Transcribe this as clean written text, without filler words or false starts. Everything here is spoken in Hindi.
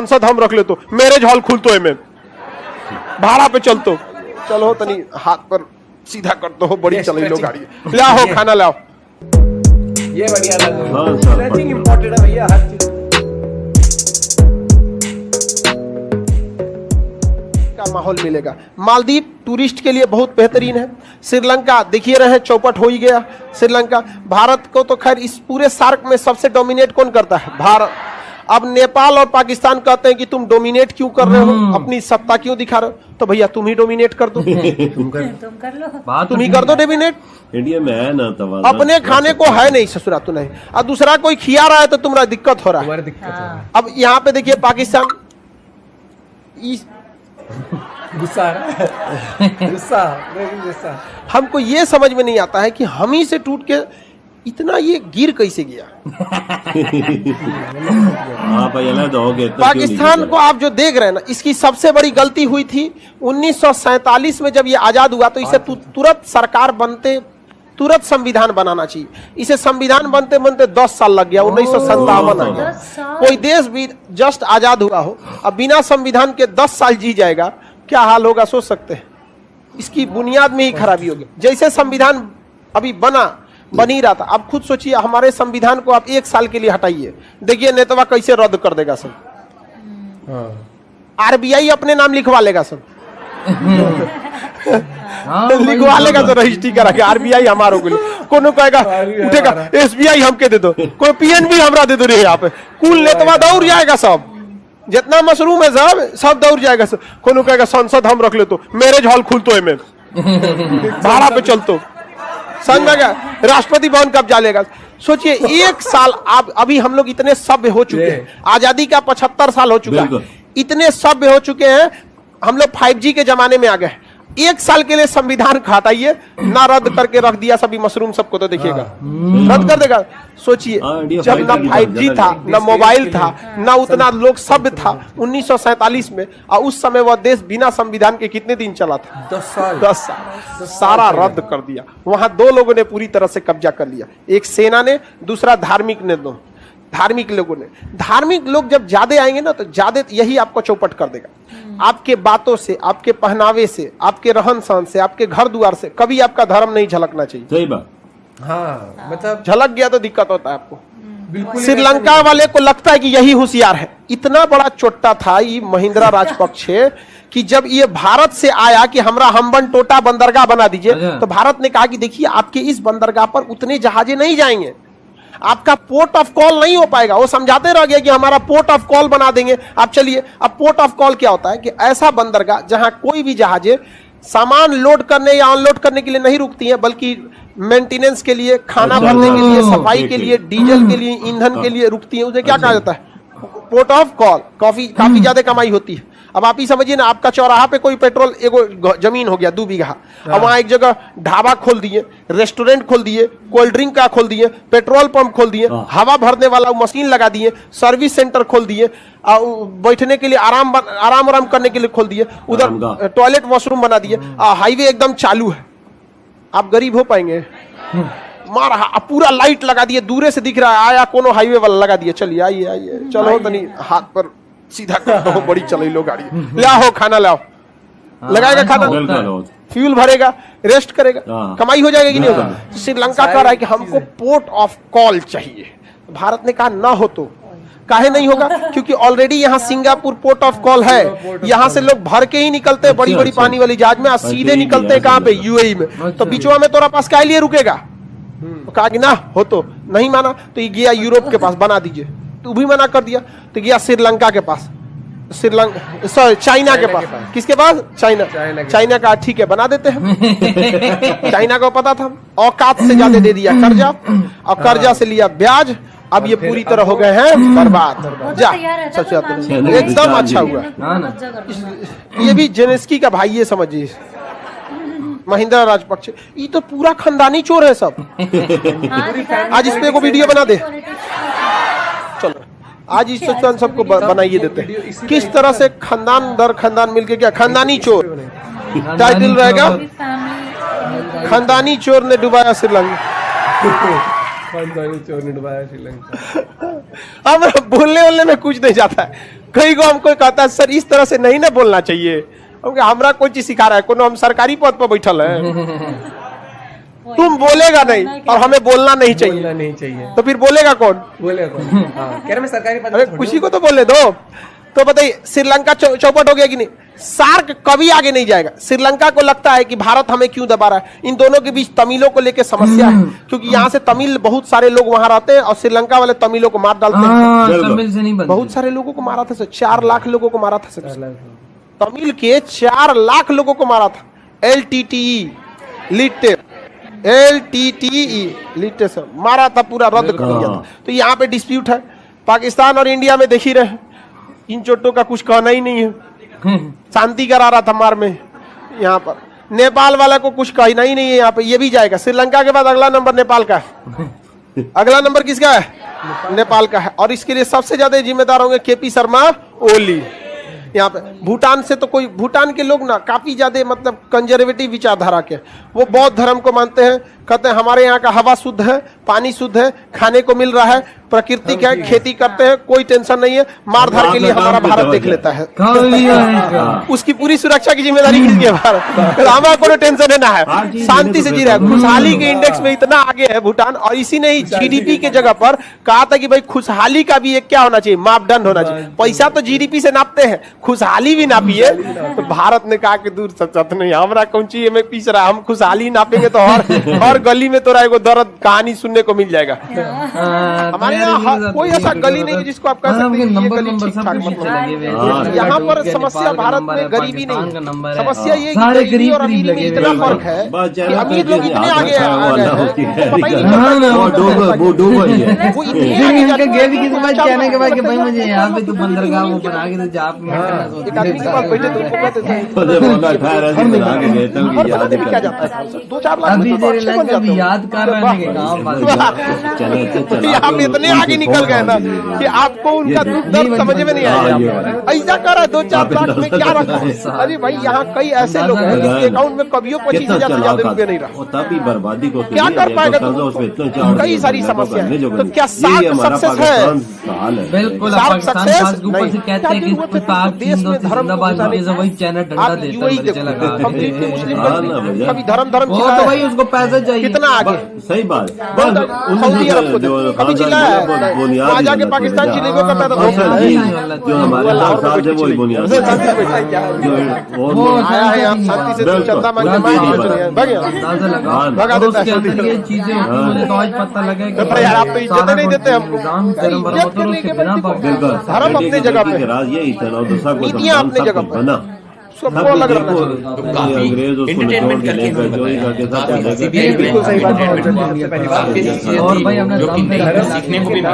संसद हम रख ले तो मैरिज हॉल खुल तो में भाड़ा पे चलतो चलो तनी हाथ पर सीधा कर दो बड़ी चल लो गाड़ी ले आओ खाना लाओ ये बढ़िया लगा स्ट्रेचिंग इंपॉर्टेंट है भैया हर चीज का माहौल मिलेगा। मालदीव टूरिस्ट के लिए बहुत बेहतरीन है। श्रीलंका देखिए रहे चौपट हो ही गया श्रीलंका। भारत को तो खैर इस पूरे सार्क में सबसे डोमिनेट कौन करता है? भारत। अब नेपाल और पाकिस्तान कहते हैं कि तुम डोमिनेट क्यों कर रहे हो, अपनी सत्ता क्यों दिखा रहे हो? तो भैया तुम ही डोमिनेट कर दो तुम कर लो, तुम ही कर दो डोमिनेट। इंडिया में है ना तब अपने खाने को है नहीं ससुरा तो नहीं, और दूसरा कोई खिया रहा है तो तुम्हारा दिक्कत हो रहा है। अब यहाँ पे देखिए पाकिस्तान गुस्सा गुस्सा हमको ये समझ में नहीं आता है कि हम ही से टूट के इतना ये गिर कैसे गया। पाकिस्तान को आप जो देख रहे हैं ना, इसकी सबसे बड़ी गलती हुई थी 1947 में जब ये आजाद हुआ, तो इसे तुरंत सरकार बनते तुरंत संविधान बनाना चाहिए। इसे संविधान बनते बनते 10 साल लग गया, 1957 आ गया। कोई देश भी जस्ट आजाद हुआ हो, अब बिना संविधान के 10 साल जी जाएगा, क्या हाल होगा सोच सकते हैं। इसकी बुनियाद में ही खराबी होगी। जैसे संविधान अभी बन ही रहा था, अब खुद सोचिए हमारे संविधान को आप 1 साल के लिए हटाइए, देखिए नेतवा कैसे रद्द कर देगा सब। आरबीआई अपने नाम लिखवा लेगा सब लिखवा लेगा तो रजिस्ट्री करा के आरबीआई हमारों के लिए। कोनो कहेगा उठेगा एसबीआई हमके दे दो, कोई पीएनबी हमरा दे दो रे। यहाँ पे कुल नेतवा दौड़ जाएगा, सब जितना मशरूम है सब दौड़ जाएगा। कोनो कहेगा संसद हम रख ले तो मैरिज हॉल खुलतो में भाड़ा पे चलतो, समझ में गया। राष्ट्रपति भवन कब जालेगा सोचिए। 1 साल आप अभी हम लोग इतने सभ्य हो चुके हैं, आजादी का 75 साल हो चुका है, इतने सभ्य हो चुके हैं हम लोग 5G के जमाने में आ गए। 1 साल के लिए संविधान हटाइए ना, रद्द करके रख दिया सभी मशरूम सबको, तो देखिएगा रद्द कर देगा। सोचिए जब ना 5G था, ना मोबाइल था, ना उतना लोग सभ्य था 1947 में, और उस समय वह देश बिना संविधान के कितने दिन चला था? 10 साल सारा रद्द कर दिया। वहां 2 लोगों ने पूरी तरह से कब्जा कर लिया, एक सेना ने, दूसरा धार्मिक ने। धार्मिक लोगों ने, धार्मिक लोग जब ज्यादा आएंगे ना, तो ज्यादा यही आपको चौपट कर देगा। आपके बातों से, आपके पहनावे से, आपके रहन सहन से, आपके घर द्वार से कभी आपका धर्म नहीं झलकना चाहिए। सही बात। हाँ, मतलब झलक गया तो दिक्कत होता है आपको। श्रीलंका वाले को लगता है कि यही होशियार है। इतना बड़ा चोट्टा था ये महिंद्रा राजपक्षे कि जब ये भारत से आया कि हमरा हम्बन टोटा बंदरगाह बना दीजिए, तो भारत ने कहा कि देखिए आपके इस बंदरगाह पर उतने जहाजें नहीं जाएंगे, आपका पोर्ट ऑफ कॉल नहीं हो पाएगा। वो समझाते रह गया कि हमारा पोर्ट ऑफ कॉल बना देंगे आप चलिए। अब पोर्ट ऑफ कॉल क्या होता है कि ऐसा बंदरगाह जहां कोई भी जहाजें सामान लोड करने या अनलोड करने के लिए नहीं रुकती हैं, बल्कि मेंटेनेंस के लिए, खाना भरने के लिए, सफाई के लिए, डीजल के लिए, ईंधन के लिए रुकती है। उसे क्या कहा जाता है? Port of call. काफी ज्यादा कमाई होती है। अब आप ही समझिए ना, आपका चौराहा पे कोई पेट्रोल एगो जमीन हो गया 2 बीघा, अब वहां एक जगह ढाबा खोल दिए, रेस्टोरेंट खोल दिए, कोल्ड ड्रिंक का खोल दिए, पेट्रोल पंप खोल दिए, हवा भरने वाला मशीन लगा दिए, सर्विस सेंटर खोल दिए, बैठने के लिए आराम करने के लिए खोल दिए, उधर टॉयलेट वॉशरूम बना दिए, हाईवे एकदम चालू है। आप गरीब हो पाएंगे? मारा पूरा लाइट लगा दिए, दूरे से दिख रहा है, आया कोनो हाईवे वाला लगा दिए, चलिए आइए चलो तनी हाथ पर सीधा कर दो बड़ी चल लो गाड़ी, ले आओ खाना लाओ, लगाएगा खाना, फ्यूल भरेगा, रेस्ट करेगा, कमाई हो जाएगी कि नहीं होगा। श्रीलंका कह रहा है कि हमको पोर्ट ऑफ कॉल चाहिए। भारत ने कहा ना हो तो काहे नहीं होगा, क्योंकि ऑलरेडी यहाँ सिंगापुर पोर्ट ऑफ कॉल है। यहाँ से लोग भर के ही निकलते हैं बड़ी बड़ी पानी वाली जहाज में, सीधे निकलते हैं कहाँ पे? यूएई में। तो बीचवा में तोरा पास क्या लिए रुकेगा? तो कहा कि ना हो तो नहीं माना, तो ये गया यूरोप के पास, बना दीजिए, तो भी मना कर दिया। तो गया श्रीलंका के पास, चाइना के पास। किसके पास? चाइना का ठीक है बना देते हैं। चाइना को पता था औकात से ज्यादा दे दिया कर्जा, और कर्जा से लिया ब्याज। अब ये पूरी तरह हो गए हैं बर्बाद। जा सच एकदम अच्छा हुआ। ये भी जेलेंस्की का भाई, ये समझिए महिंद्रा राजपक्षे, ये तो पूरा खानदानी चोर है सब। आज इस पे को वीडियो बना दे, चलो आज इस सबको बनाइए देते हैं किस तरह से खानदान दर खानदान मिलके, क्या खानदानी चोर टाइटल रहेगा, खानदानी चोर ने डुबाया श्रीलंका। खानदानी चोर ने डुबाया श्रीलंका। हम बोलने वोलने में कुछ नहीं जाता है। कई को हमको कहता है सर इस तरह से नहीं ना बोलना चाहिए। हमरा कोई चीज सिखा रहा है, कोनो हम सरकारी पद पर बैठल है। तुम बोलेगा नहीं और हमें बोलना नहीं चाहिए, बोलना नहीं चाहिए तो फिर बोलेगा कौन? बोलेगा कौन? हाँ, कह रहे मैं सरकारी पद अरे पे खुशी को तो बोलने दो। तो बताइए श्रीलंका चौपट हो गया कि नहीं? सार्क कभी आगे नहीं जाएगा। श्रीलंका को लगता है कि भारत हमें क्यों दबा रहा है। इन दोनों के बीच तमिलों को लेकर समस्या है, क्योंकि यहाँ से तमिल बहुत सारे लोग वहां रहते हैं और श्रीलंका वाले तमिलों को मार डालते हैं। तमिल से नहीं बनती। बहुत सारे लोगों को मारा था सर, 4 लाख लोगों को मारा था सर। तमिल के 4 लाख लोगों को मारा था। LTTE लिट्टे से मारा था, पूरा रद्द कर दिया था। तो यहाँ पे डिस्प्यूट है। पाकिस्तान और इंडिया में देख ही रहे, इन चोटों का कुछ कहना ही नहीं है। शांति करा रहा था मार में। यहाँ पर नेपाल वाला को कुछ कहना ही नहीं है। यहाँ पे ये भी जाएगा। श्रीलंका के बाद अगला नंबर नेपाल का है। अगला नंबर किसका है? नेपाल का है। और इसके लिए सबसे ज्यादा जिम्मेदार होंगे KP शर्मा ओली। यहाँ पे भूटान से तो कोई, भूटान के लोग ना काफी ज्यादा मतलब कंजर्वेटिव विचारधारा के, वो बौद्ध धर्म को मानते हैं। कहते हैं हमारे यहाँ का हवा शुद्ध है, पानी शुद्ध है, खाने को मिल रहा है, प्राकृतिक है, खेती करते हैं, कोई टेंशन नहीं है। मारधार के लिए हमारा भारत देख लेता है। उसकी पूरी सुरक्षा की जिम्मेदारी किसकी है? भारत। हमारा कोई टेंशन है ना है, शांति से जी रहा है। खुशहाली के इंडेक्स में इतना आगे है भूटान। और इसी ने ही GDP के जगह पर कहा था कि भाई खुशहाली का भी एक क्या होना चाहिए, मापदंड होना चाहिए। पैसा तो GDP से नापते हैं, खुशहाली भी नापिए। तो भारत ने कहा कि दूर सच नहीं, हमारा कौन चीज में पीस रहा, हम खुशहाली नापेंगे तो हर गली में तो एगो दर्द कहानी सुनने को मिल जाएगा। हमारे यहाँ कोई ऐसा गली नहीं है जिसको आप कह सकते हैं ये गली ठीक ठाक। मतलब यहाँ पर समस्या भारत में गरीबी नहीं है, समस्या ये कि गरीबी और अमीरी में इतना फर्क है कि अमीर लोग इतने आगे हैं, वो पता ही नहीं चलता। वो इतने आगे जाते हैं कहने के बाद कि भाई मुझे यहाँ पे तो बंदरगाह वो बना के दे, आप एक आदमी के पास बैठे तो उनको कहते थे क्या जाता है 2-4 लाख अभी तो अच्छे बन जाते हैं। याद कर रहे हैं यहाँ पे इतने आगे निकल गए ना कि आपको उनका दुख दर्द समझ में नहीं आएगा। ऐसा करा 2-4 लाख में क्या रखा? अरे भाई यहाँ कई ऐसे लोग हैं जिसके अकाउंट में कभी 25,000 से ज्यादा रुपये नहीं रहा। तभी बर्बादी को क्या कर पाएगा? तो कई सारी समस्या है। तो क्या सार्क सक्सेस है? बिल्कुल। सार्क सक्सेस के ऊपर से कहते हैं कि देश में धर्म वही चैनल डंडा देता है। कभी धर्म वो तो भाई उसको पैसा चाहिए। कितना आगे? सही बात। सऊदी अरब को कभी चिल्लाया है, वहाँ जाके पाकिस्तान चिल्लेगो करता था। जो हमारे साथ है वही बुनियाद आया है यहाँ शांति से चंदा मांगने भगा देता है। ये चीजें मुझे तो आज पता लगा कि यार आप तो इज्जत नहीं देते हमको। धर्म अपनी जगह पे, नीतियाँ अपनी जगह पे, सबको अलग रखना चाहिए। अंग्रेज उसको निचोड़ के लेकर जो ही करके सब बिल्कुल सही बात है। और भाई हमने सीखने को भी मिला।